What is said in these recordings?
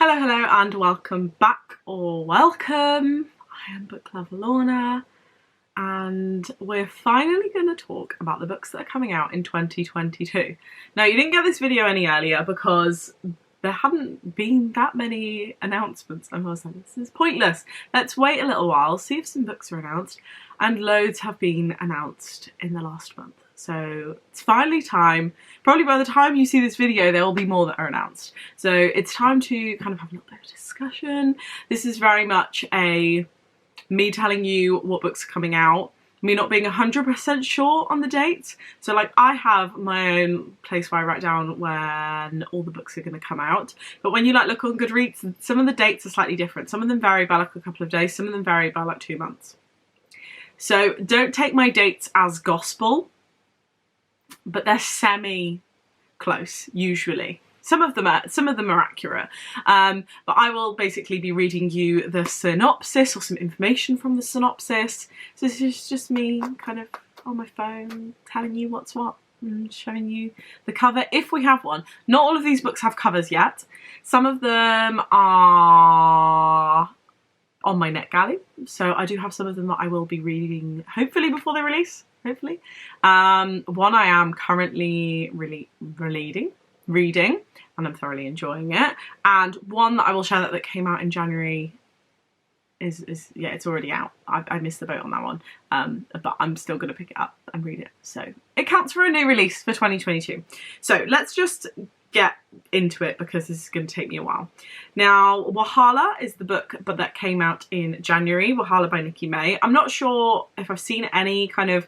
Hello and welcome back, or welcome. I am Book Lover Lorna and we're finally going to talk about the books that are coming out in 2022. Now, you didn't get this video any earlier because there hadn't been that many announcements. I was like, this is pointless. Let's wait a little while, see if some books are announced, and loads have been announced in the last month. So it's finally time. Probably by the time you see this video, there will be more that are announced. So it's time to kind of have a little bit of discussion. This is very much me telling you what books are coming out, me not being 100% sure on the dates. So like, I have my own place where I write down when all the books are going to come out. But when you like look on Goodreads, some of the dates are slightly different. Some of them vary by like a couple of days. Some of them vary by like 2 months. So don't take my dates as gospel, but they're semi-close usually. Some of them are accurate, but I will basically be reading you the synopsis or some information from the synopsis. So this is just me kind of on my phone telling you what's what and showing you the cover if we have one. Not all of these books have covers yet. Some of them are on my NetGalley, so I do have some of them that I will be reading hopefully before they release. Hopefully. One I am currently reading and I'm thoroughly enjoying it, and one that I will share that came out in January is yeah, it's already out. I missed the boat on that one, but I'm still going to pick it up and read it, so it counts for a new release for 2022. So let's just get into it because this is going to take me a while. Now, Wahala is the book but that came out in January. Wahala by Nikki May. I'm not sure if I've seen any kind of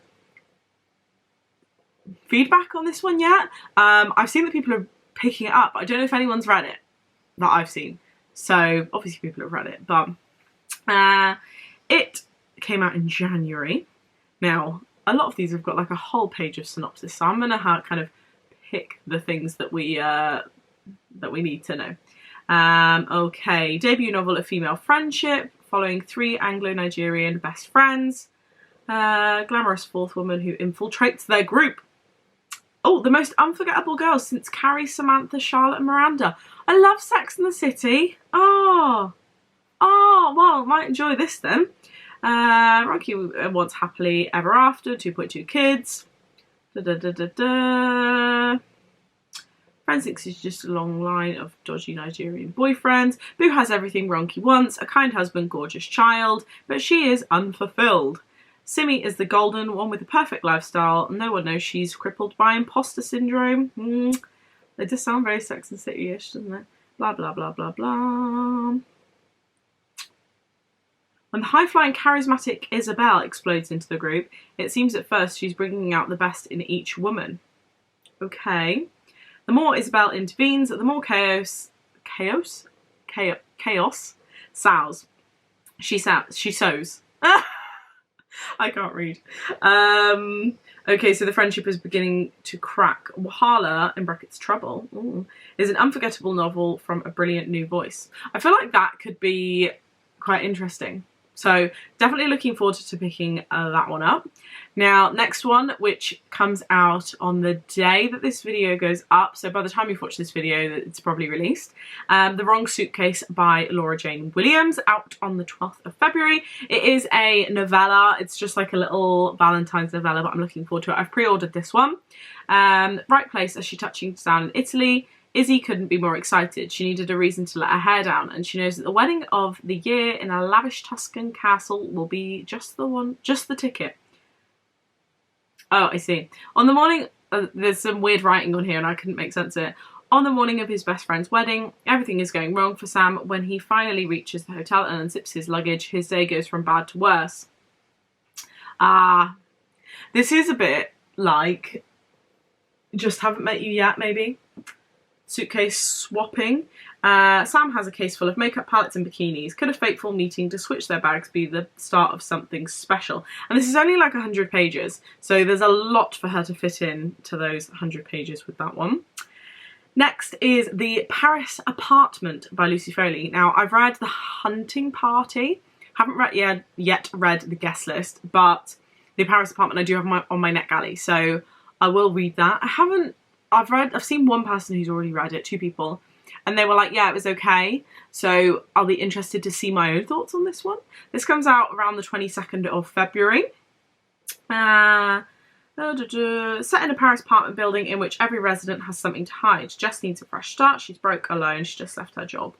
feedback on this one yet. I've seen that people are picking it up. I don't know if anyone's read it that I've seen. So obviously people have read it, but it came out in January. Now, a lot of these have got like a whole page of synopsis, so I'm going to kind of pick the things that we need to know. Okay, debut novel of female friendship following 3 Anglo-Nigerian best friends. Glamorous fourth woman who infiltrates their group. Oh, the most unforgettable girls since Carrie, Samantha, Charlotte and Miranda. I love Sex and the City. Oh, well, I might enjoy this then. Rocky wants happily ever after, 2.2 kids. Friend thinks he's just a long line of dodgy Nigerian boyfriends. Boo has everything Ronky wants, a kind husband, gorgeous child, but she is unfulfilled. Simi is the golden one with the perfect lifestyle. No one knows she's crippled by imposter syndrome. It does sound very Sex and City-ish, doesn't it? Blah, blah, blah, blah, blah. When the high-flying charismatic Isabel explodes into the group, it seems at first she's bringing out the best in each woman. Okay. The more Isabel intervenes, the more chaos sows. She sows. I can't read. Okay, so the friendship is beginning to crack. Wahala, in brackets trouble, is an unforgettable novel from a brilliant new voice. I feel like that could be quite interesting. So definitely looking forward to picking that one up. Now, next one, which comes out on the day that this video goes up, so by the time you've watched this video, it's probably released. The Wrong Suitcase by Laura Jane Williams, out on the 12th of February. It is a novella. It's just like a little Valentine's novella, but I'm looking forward to it. I've pre-ordered this one. Right place as she touching down in Italy. Izzy couldn't be more excited. She needed a reason to let her hair down, and she knows that the wedding of the year in a lavish Tuscan castle will be just the ticket. Oh, I see. On the morning, there's some weird writing on here and I couldn't make sense of it. On the morning of his best friend's wedding, everything is going wrong for Sam. When he finally reaches the hotel and unzips his luggage, his day goes from bad to worse. This is a bit like Just Haven't Met You Yet, maybe. Suitcase swapping. Sam has a case full of makeup palettes and bikinis. Could a fateful meeting to switch their bags be the start of something special? And this is only like 100 pages, so there's a lot for her to fit in to those 100 pages with that one. Next is The Paris Apartment by Lucy Foley. Now, I've read The Hunting Party. Haven't yet read The Guest List, but The Paris Apartment I do have on my NetGalley, so I will read that. I've seen one person who's already read it, 2 people. and they were like, yeah, it was okay. So I'll be interested to see my own thoughts on this one. This comes out around the 22nd of February. Set in a Paris apartment building in which every resident has something to hide. Jess needs a fresh start. She's broke, alone. She just left her job.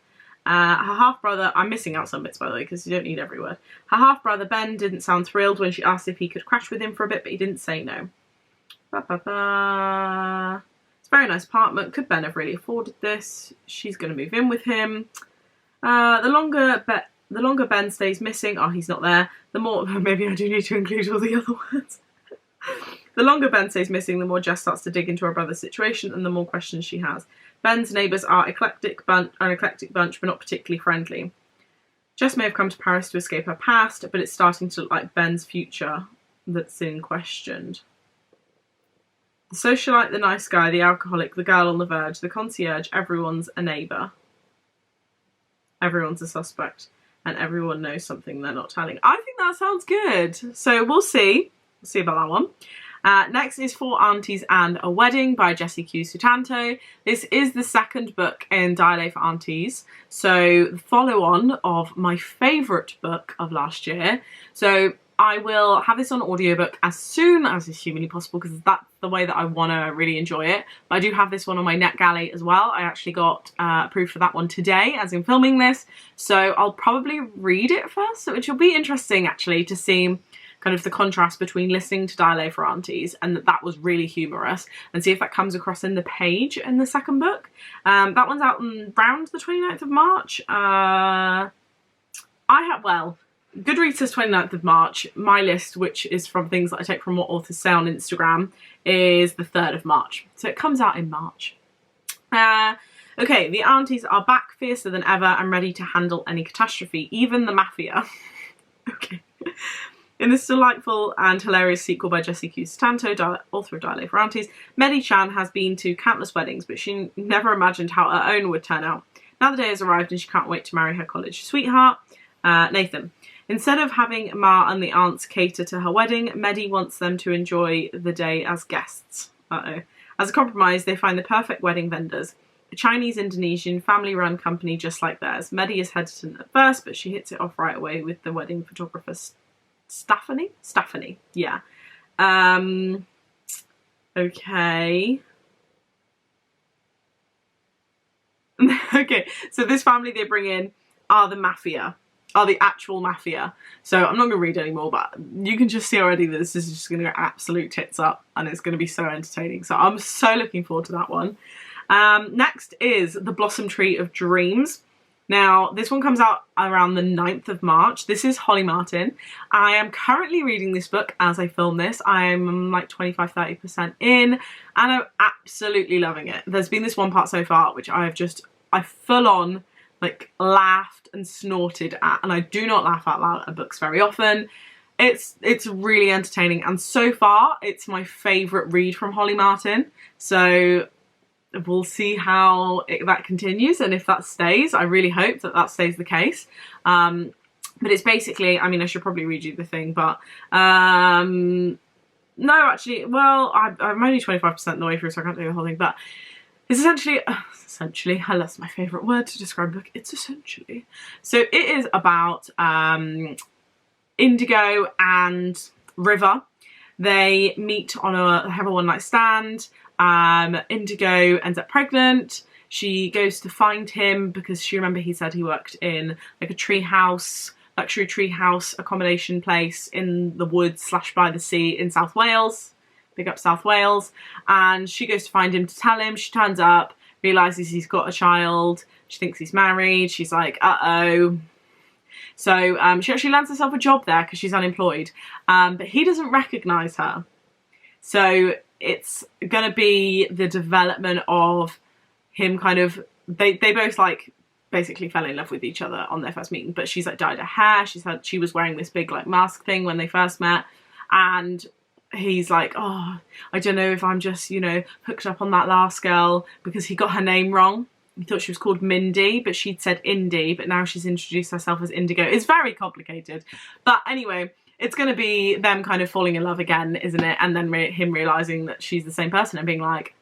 Her half-brother, I'm missing out some bits by the way because you don't need every word. Her half-brother Ben didn't sound thrilled when she asked if he could crash with him for a bit, but he didn't say no. It's a very nice apartment. Could Ben have really afforded this? She's going to move in with him. The longer Ben stays missing, oh, he's not there, the more, maybe I do need to include all the other words. The longer Ben stays missing, the more Jess starts to dig into her brother's situation and the more questions she has. Ben's neighbours are an eclectic bunch, but not particularly friendly. Jess may have come to Paris to escape her past, but it's starting to look like Ben's future that's in question. The socialite, the nice guy, the alcoholic, the girl on the verge, the concierge, everyone's a neighbour. Everyone's a suspect, and everyone knows something they're not telling. I think that sounds good. So we'll see. We'll see about that one. Next is Four Aunties and a Wedding by Jessie Q. Sutanto. This is the second book in Dialogue for Aunties. So the follow-on of my favourite book of last year. So I will have this on audiobook as soon as is humanly possible because that's the way that I want to really enjoy it. But I do have this one on my NetGalley as well. I actually got approved for that one today as in filming this. So I'll probably read it first, which will be interesting actually to see kind of the contrast between listening to Dialogue for Aunties and that was really humorous, and see if that comes across in the page in the second book. That one's out on around the 29th of March. Goodreads says 29th of March. My list, which is from things that I take from what authors say on Instagram, is the 3rd of March. So it comes out in March. Okay, the Aunties are back, fiercer than ever, and ready to handle any catastrophe, even the mafia. Okay. In this delightful and hilarious sequel by Jessie Q. Sutanto, author of Dialogue for Aunties, Medi Chan has been to countless weddings, but she never imagined how her own would turn out. Now the day has arrived and she can't wait to marry her college sweetheart, Nathan. Instead of having Ma and the aunts cater to her wedding, Medi wants them to enjoy the day as guests. As a compromise, they find the perfect wedding vendors. A Chinese-Indonesian family-run company just like theirs. Medi is hesitant at first, but she hits it off right away with the wedding photographer Stephanie, yeah. Okay. Okay, so this family they bring in are the mafia, are the actual mafia. So I'm not going to read anymore, but you can just see already that this is just going to go absolute tits up and it's going to be so entertaining. So I'm so looking forward to that one. Next is The Blossom Tree of Dreams. Now, this one comes out around the 9th of March. This is Holly Martin. I am currently reading this book as I film this. I'm like 25-30% in, and I'm absolutely loving it. There's been this one part so far, which I full on like laughed and snorted at, and I do not laugh out loud at books very often. It's really entertaining, and so far, it's my favourite read from Holly Martin. So we'll see how that continues and if that stays. I really hope that that stays the case. But it's basically, I mean, I should probably read you the thing, but no, actually, well, I'm only 25% the way through, so I can't do the whole thing, but it's essentially, that's my favourite word to describe a book, it's essentially. So it is about Indigo and River. They meet have a one-night stand. Indigo ends up pregnant. She goes to find him because he said he worked in like a luxury treehouse accommodation place in the woods / by the sea in South Wales. Big up South Wales. And she goes to find him to tell him. She turns up, realises he's got a child. She thinks he's married. She's like, uh-oh. So she actually lands herself a job there because she's unemployed. But he doesn't recognise her. So it's going to be the development of him kind of, they both like basically fell in love with each other on their first meeting, but she's like dyed her hair, she was wearing this big like mask thing when they first met, and he's like, oh, I don't know if I'm just, you know, hooked up on that last girl because he got her name wrong. He thought she was called Mindy, but she'd said Indy, but now she's introduced herself as Indigo. It's very complicated. But anyway, it's going to be them kind of falling in love again, isn't it? And then him realising that she's the same person and being like,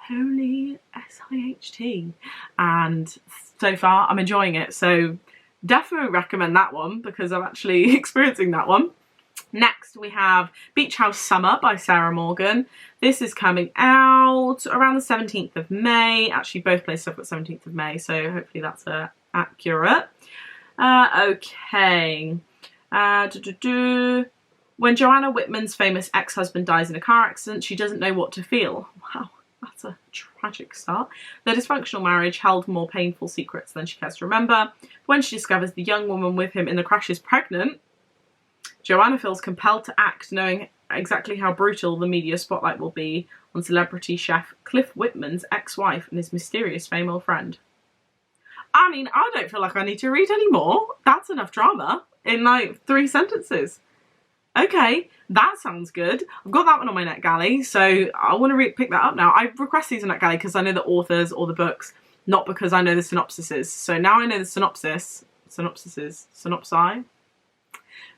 holy SIHT. And so far I'm enjoying it. So definitely recommend that one because I'm actually experiencing that one. Next we have Beach House Summer by Sarah Morgan. This is coming out around the 17th of May. Actually both places have got 17th of May, so hopefully that's accurate. Okay. When Joanna Whitman's famous ex-husband dies in a car accident, she doesn't know what to feel. Wow, that's a tragic start. Their dysfunctional marriage held more painful secrets than she cares to remember. When she discovers the young woman with him in the crash is pregnant, Joanna feels compelled to act, knowing exactly how brutal the media spotlight will be on celebrity chef Cliff Whitman's ex-wife and his mysterious female friend. I mean, I don't feel like I need to read any more. That's enough drama in like 3 sentences. Okay, that sounds good. I've got that one on my NetGalley, so I want to pick that up now. I request these on NetGalley because I know the authors or the books, not because I know the synopsises. So now I know the synopsis.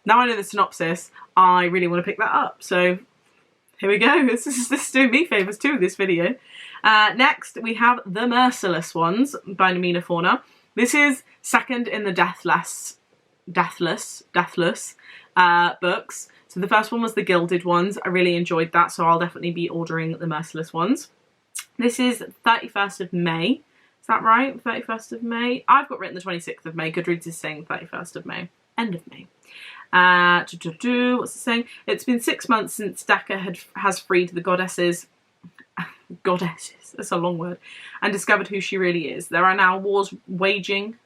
Now I know the synopsis, I really want to pick that up. So here we go. This is doing me favours too, this video. Next we have The Merciless Ones by Namina Fauna. This is second in the Deathless books. So the first one was the Gilded Ones. I really enjoyed that, so I'll definitely be ordering The Merciless Ones. This is 31st of May. Is that right? 31st of May? I've got written the 26th of May. Goodreads is saying 31st of May. End of May. What's it saying? It's been 6 months since Decca has freed the goddesses, that's a long word, and discovered who she really is. There are now wars waging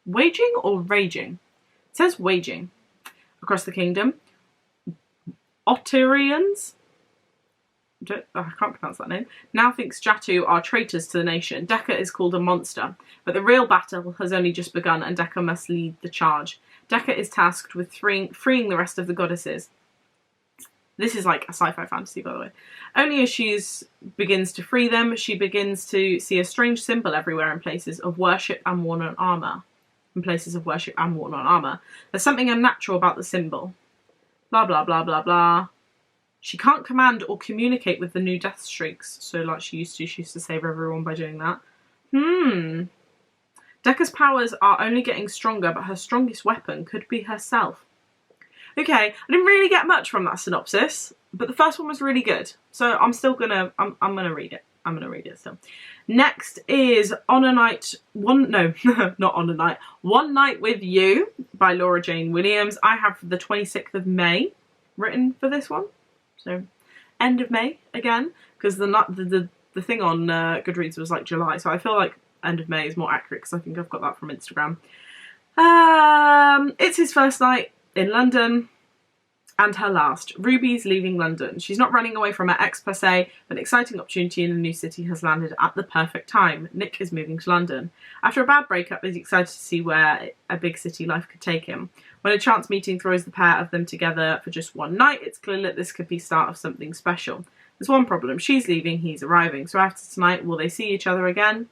or raging? It says waging across the kingdom. Otterians, I can't pronounce that name, now thinks Jatu are traitors to the nation. Decca is called a monster, but the real battle has only just begun and Decca must lead the charge. Decca is tasked with freeing the rest of the goddesses. This is like a sci-fi fantasy, by the way. Only as she begins to free them, she begins to see a strange symbol everywhere in places of worship and worn on armour. There's something unnatural about the symbol. Blah, blah, blah, blah, blah. She can't command or communicate with the new death streaks. So like she used to save everyone by doing that. Decca's powers are only getting stronger, but her strongest weapon could be herself. Okay, I didn't really get much from that synopsis, but the first one was really good. So I'm still gonna, I'm gonna read it. I'm gonna read it still. Next is One Night with You by Laura Jane Williams. I have the 26th of May written for this one. So end of May again, because the thing on Goodreads was like July, so I feel like end of May is more accurate because I think I've got that from Instagram. It's his first night in London and her last. Ruby's leaving London. She's not running away from her ex per se, but an exciting opportunity in a new city has landed at the perfect time. Nick is moving to London. After a bad breakup, he's excited to see where a big city life could take him. When a chance meeting throws the pair of them together for just one night, it's clear that this could be the start of something special. There's one problem. She's leaving, he's arriving. So after tonight, will they see each other again?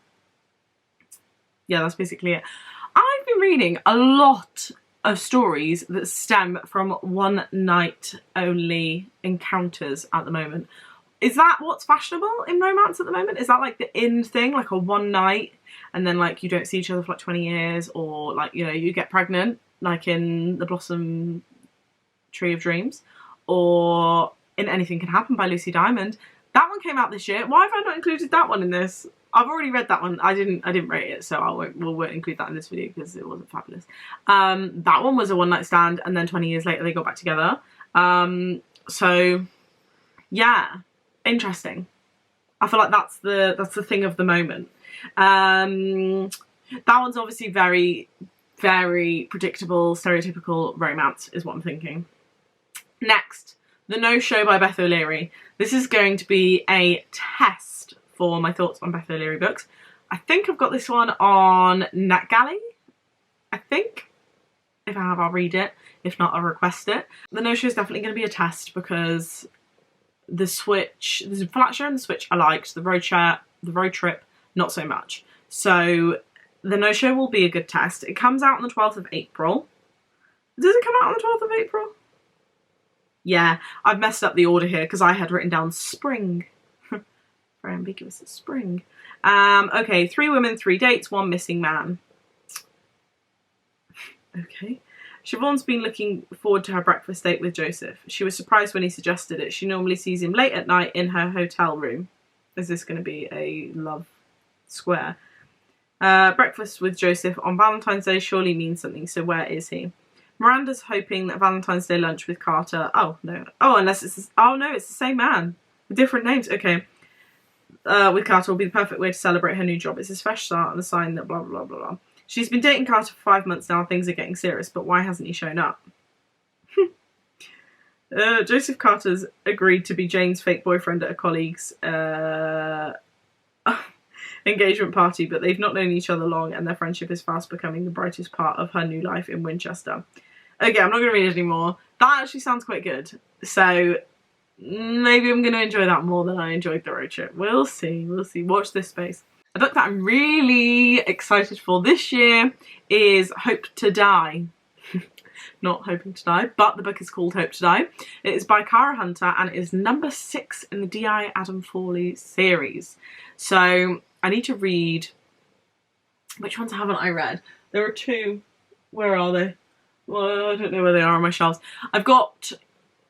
Yeah, that's basically it. I've been reading a lot of stories that stem from one night only encounters at the moment. Is that what's fashionable in romance at the moment? Is that like the in thing, like a one night and then like you don't see each other for like 20 years, or like, you know, you get pregnant like in The Blossom Tree of Dreams, or in Anything Can Happen by Lucy Diamond. That one came out this year. Why have I not included that one in this? I've already read that one. I didn't rate it, so we won't include that in this video because it wasn't fabulous. That one was a one night stand, and then 20 years later they got back together. So yeah, interesting. I feel like that's the thing of the moment. That one's obviously very, very predictable, stereotypical romance is what I'm thinking. Next, The No Show by Beth O'Leary. This is going to be a test for my thoughts on Beth O'Leary books. I think I've got this one on NetGalley. I think. If I have, I'll read it. If not, I'll request it. The No Show is definitely going to be a test because the Switch, the Flat Share and the Switch I liked. The Road Trip, not so much. So The No Show will be a good test. It comes out on the 12th of April. Does it come out on the 12th of April? Yeah, I've messed up the order here because I had written down spring. Very ambiguous. It's spring. Okay, 3 women, 3 dates, 1 missing man. Okay. Siobhan's been looking forward to her breakfast date with Joseph. She was surprised when he suggested it. She normally sees him late at night in her hotel room. Is this going to be a love square? Breakfast with Joseph on Valentine's Day surely means something, so where is he? Miranda's hoping that Valentine's Day lunch with Carter... Oh, no. Oh, unless it's... Oh, no, it's the same man. With different names. Okay. With Carter will be the perfect way to celebrate her new job. It's his fresh start and a sign that blah, blah, blah, blah. She's been dating Carter for 5 months now. Things are getting serious, but why hasn't he shown up? Joseph Carter's agreed to be Jane's fake boyfriend at a colleague's engagement party, but they've not known each other long and their friendship is fast becoming the brightest part of her new life in Winchester. Okay, I'm not going to read it anymore. That actually sounds quite good. So maybe I'm going to enjoy that more than I enjoyed The Road Trip. We'll see, we'll see. Watch this space. A book that I'm really excited for this year is Hope to Die. Not Hoping to Die, but the book is called Hope to Die. It is by Cara Hunter and it is number 6 in the D.I. Adam Fawley series. So I need to read... Which ones haven't I read? There are 2. Where are they? Well, I don't know where they are on my shelves. I've got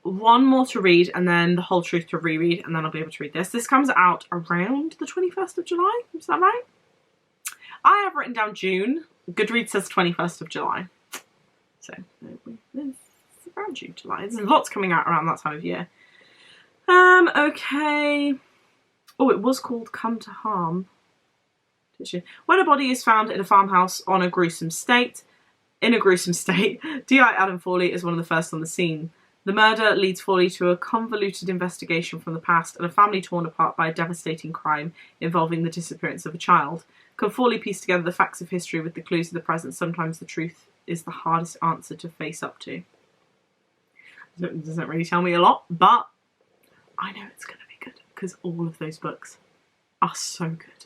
1 more to read and then The Whole Truth to reread, and then I'll be able to read this. This comes out around the 21st of July. Is that right? I have written down June. Goodreads says 21st of July. So it's around June, July. There's lots coming out around that time of year. Okay. Oh, it was called Come to Harm. When a body is found in a farmhouse in a gruesome state, D.I. Adam Fawley is one of the first on the scene. The murder leads Fawley to a convoluted investigation from the past and a family torn apart by a devastating crime involving the disappearance of a child. Can Fawley piece together the facts of history with the clues of the present? Sometimes the truth is the hardest answer to face up to. It doesn't really tell me a lot, but I know it's going to be good because all of those books are so good.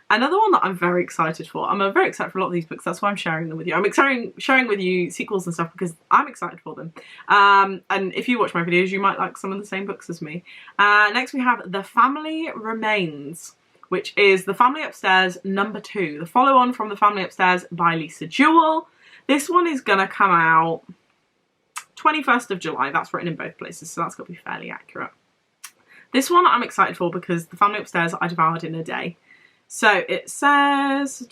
Another one that I'm very excited for. I'm very excited for a lot of these books. That's why I'm sharing them with you. I'm sharing with you sequels and stuff because I'm excited for them. And if you watch my videos, you might like some of the same books as me. Next we have The Family Remains, which is The Family Upstairs number 2. The follow-on from The Family Upstairs by Lisa Jewell. This one is going to come out 21st of July. That's written in both places, so that's got to be fairly accurate. This one I'm excited for because The Family Upstairs I devoured in a day. So it says,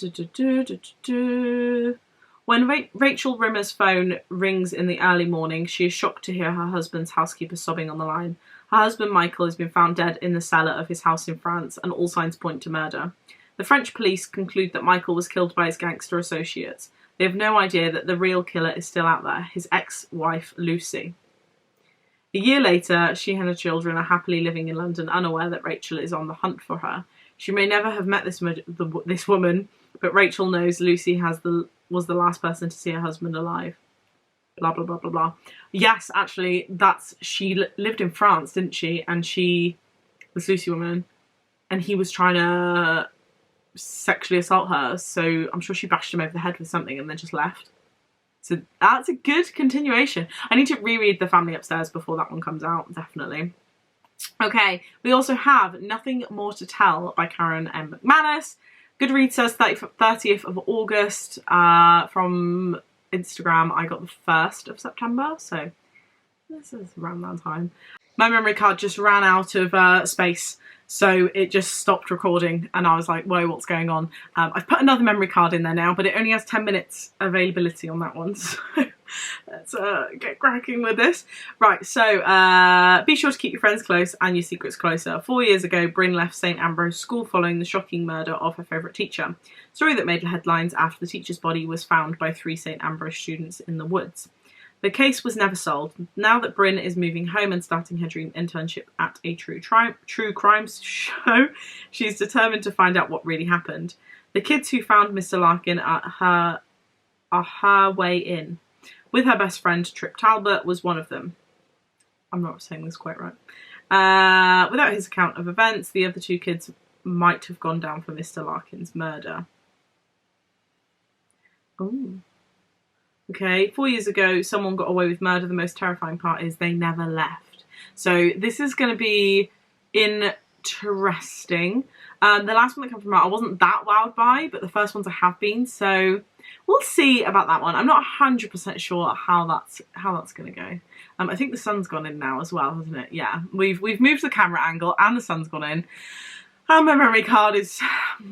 when Rachel Rimmer's phone rings in the early morning, she is shocked to hear her husband's housekeeper sobbing on the line. Her husband Michael has been found dead in the cellar of his house in France and all signs point to murder. The French police conclude that Michael was killed by his gangster associates. They have no idea that the real killer is still out there, his ex-wife Lucy. A year later, she and her children are happily living in London, unaware that Rachel is on the hunt for her. She may never have met this woman, but Rachel knows Lucy was the last person to see her husband alive. Blah, blah, blah, blah, blah. Yes, actually, she lived in France, didn't she? And she was Lucy woman, and he was trying to sexually assault her, so I'm sure she bashed him over the head with something and then just left. So that's a good continuation. I need to reread The Family Upstairs before that one comes out, definitely. Okay, we also have Nothing More to Tell by Karen M. McManus. Goodreads says 30th of August. From Instagram, I got the 1st of September, so this is around that time. My memory card just ran out of space, so it just stopped recording, and I was like, whoa, what's going on? I've put another memory card in there now, but it only has 10 minutes availability on that one, so let's get cracking with this. Right, so be sure to keep your friends close and your secrets closer. 4 years ago, Bryn left St Ambrose School following the shocking murder of her favourite teacher. Story that made headlines after the teacher's body was found by 3 St Ambrose students in the woods. The case was never solved. Now that Bryn is moving home and starting her dream internship at a true crime show, she's determined to find out what really happened. The kids who found Mr. Larkin are her way in. With her best friend, Trip Talbot, was one of them. I'm not saying this quite right. Without his account of events, the other 2 kids might have gone down for Mr. Larkin's murder. Ooh. Okay, 4 years ago, someone got away with murder. The most terrifying part is they never left. So this is going to be in interesting. The last one that came from out I wasn't that wowed by, but the first ones I have been, so we'll see about that one. I'm not 100% sure how that's gonna go. I think the sun's gone in now as well, hasn't it? Yeah, we've moved the camera angle and the sun's gone in. And my memory card is,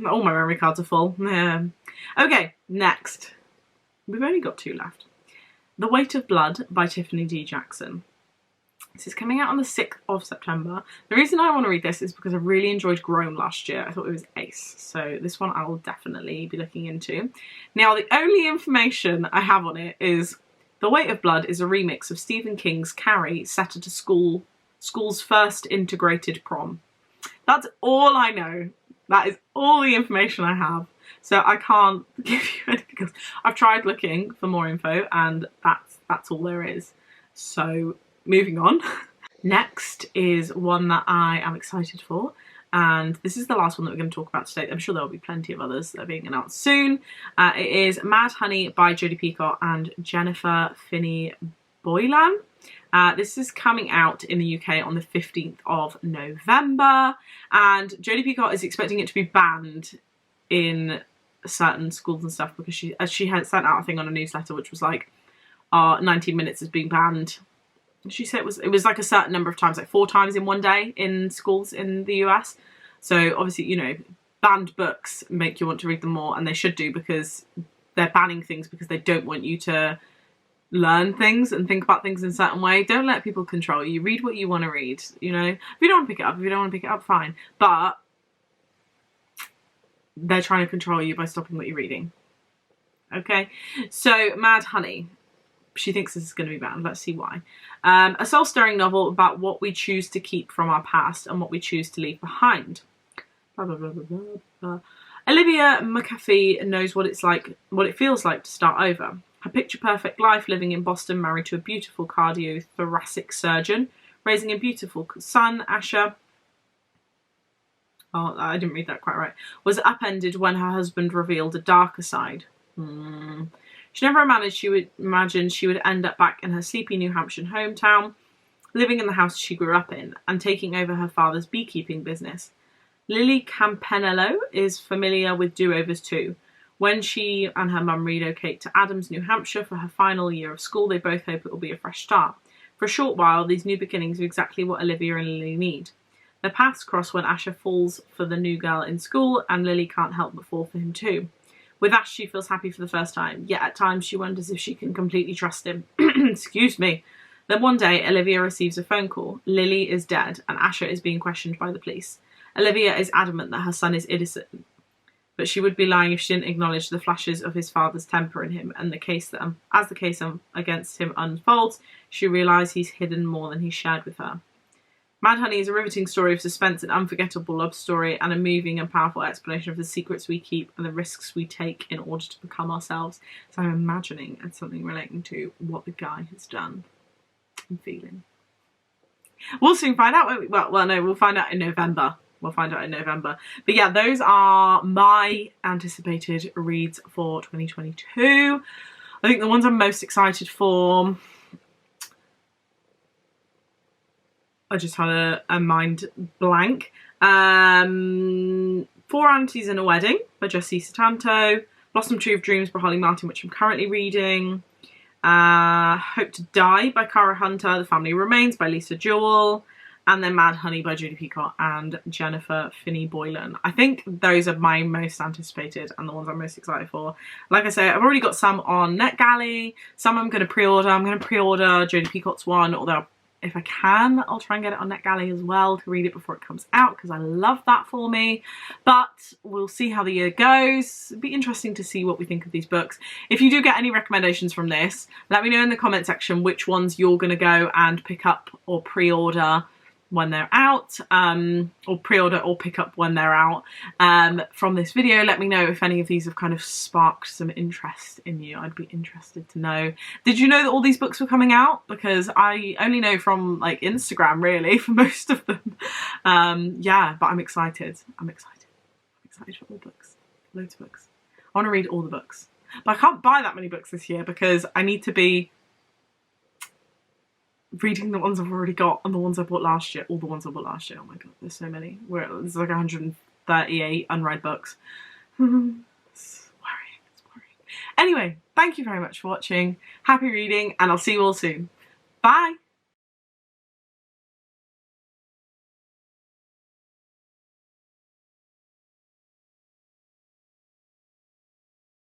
all my memory cards are full. Okay, next. We've only got 2 left. The Weight of Blood by Tiffany D. Jackson. This is coming out on the 6th of September. The reason I want to read this is because I really enjoyed Grown last year. I thought it was ace. So this one I will definitely be looking into. Now, the only information I have on it is The Weight of Blood is a remix of Stephen King's Carrie set at a school's first integrated prom. That's all I know. That is all the information I have. So I can't give you anything else. I've tried looking for more info and that's all there is. So moving on. Next is one that I am excited for, and this is the last one that we're going to talk about today. I'm sure there will be plenty of others that are being announced soon. It is Mad Honey by Jodie Peacock and Jennifer Finney Boylan. This is coming out in the UK on the 15th of November, and Jodie Peacock is expecting it to be banned in certain schools and stuff because she had sent out a thing on a newsletter which was like, 19 minutes is being banned. She said it was like a certain number of times, like 4 times in one day in schools in the US. So obviously, you know, banned books make you want to read them more, and they should do, because they're banning things because they don't want you to learn things and think about things in a certain way. Don't let people control you. Read what you want to read, you know. If you don't want to pick it up, if you don't want to pick it up, fine. But they're trying to control you by stopping what you're reading. Okay, so Mad Honey. She thinks this is going to be banned. Let's see why. A soul-stirring novel about what we choose to keep from our past and what we choose to leave behind. Blah, blah, blah, blah, blah, blah. Olivia McAfee knows what it feels like to start over. Her picture-perfect life living in Boston, married to a beautiful cardiothoracic surgeon, raising a beautiful son, Asha. Oh, I didn't read that quite right. Was upended when her husband revealed a darker side. She never imagined she would end up back in her sleepy New Hampshire hometown, living in the house she grew up in, and taking over her father's beekeeping business. Lily Campanello is familiar with do-overs too. When she and her mum relocate to Adams, New Hampshire for her final year of school, they both hope it will be a fresh start. For a short while, these new beginnings are exactly what Olivia and Lily need. Their paths cross when Asher falls for the new girl in school, and Lily can't help but fall for him too. With Ash, she feels happy for the first time, yet at times she wonders if she can completely trust him. Excuse me. Then one day, Olivia receives a phone call. Lily is dead, and Asher is being questioned by the police. Olivia is adamant that her son is innocent, but she would be lying if she didn't acknowledge the flashes of his father's temper in him, and as the case against him unfolds, she realises he's hidden more than he shared with her. Mad Honey is a riveting story of suspense and unforgettable love story, and a moving and powerful explanation of the secrets we keep and the risks we take in order to become ourselves. So I'm imagining it's something relating to what the guy has done and feeling. We'll soon find out, won't we? Well, no, we'll find out in November. But yeah, those are my anticipated reads for 2022. I think the ones I'm most excited for, I just had a mind blank. 4 Aunties and a Wedding by Jessie Sutanto. Blossom Tree of Dreams by Holly Martin, which I'm currently reading. Hope to Die by Cara Hunter. The Family Remains by Lisa Jewell. And then Mad Honey by Jodie Peacock and Jennifer Finney Boylan. I think those are my most anticipated and the ones I'm most excited for. Like I say, I've already got some on NetGalley. Some I'm going to pre-order. I'm going to pre-order Jodie Peacock's one, although if I can, I'll try and get it on NetGalley as well to read it before it comes out, because I love that for me. But we'll see how the year goes. It'd be interesting to see what we think of these books. If you do get any recommendations from this, let me know in the comment section which ones you're going to go and pick up or pre-order when they're out, or pre-order or pick up when they're out from this video. Let me know if any of these have kind of sparked some interest in you. I'd be interested to know. Did you know that all these books were coming out? Because I only know from like Instagram really for most of them. Yeah, but I'm excited. I'm excited for all books. Loads of books. I want to read all the books. But I can't buy that many books this year because I need to be reading the ones I've already got and the ones I bought last year. All the ones I bought last year. Oh my god, there's so many. There's like 138 unread books. It's worrying, it's worrying. Anyway, thank you very much for watching. Happy reading, and I'll see you all soon. Bye!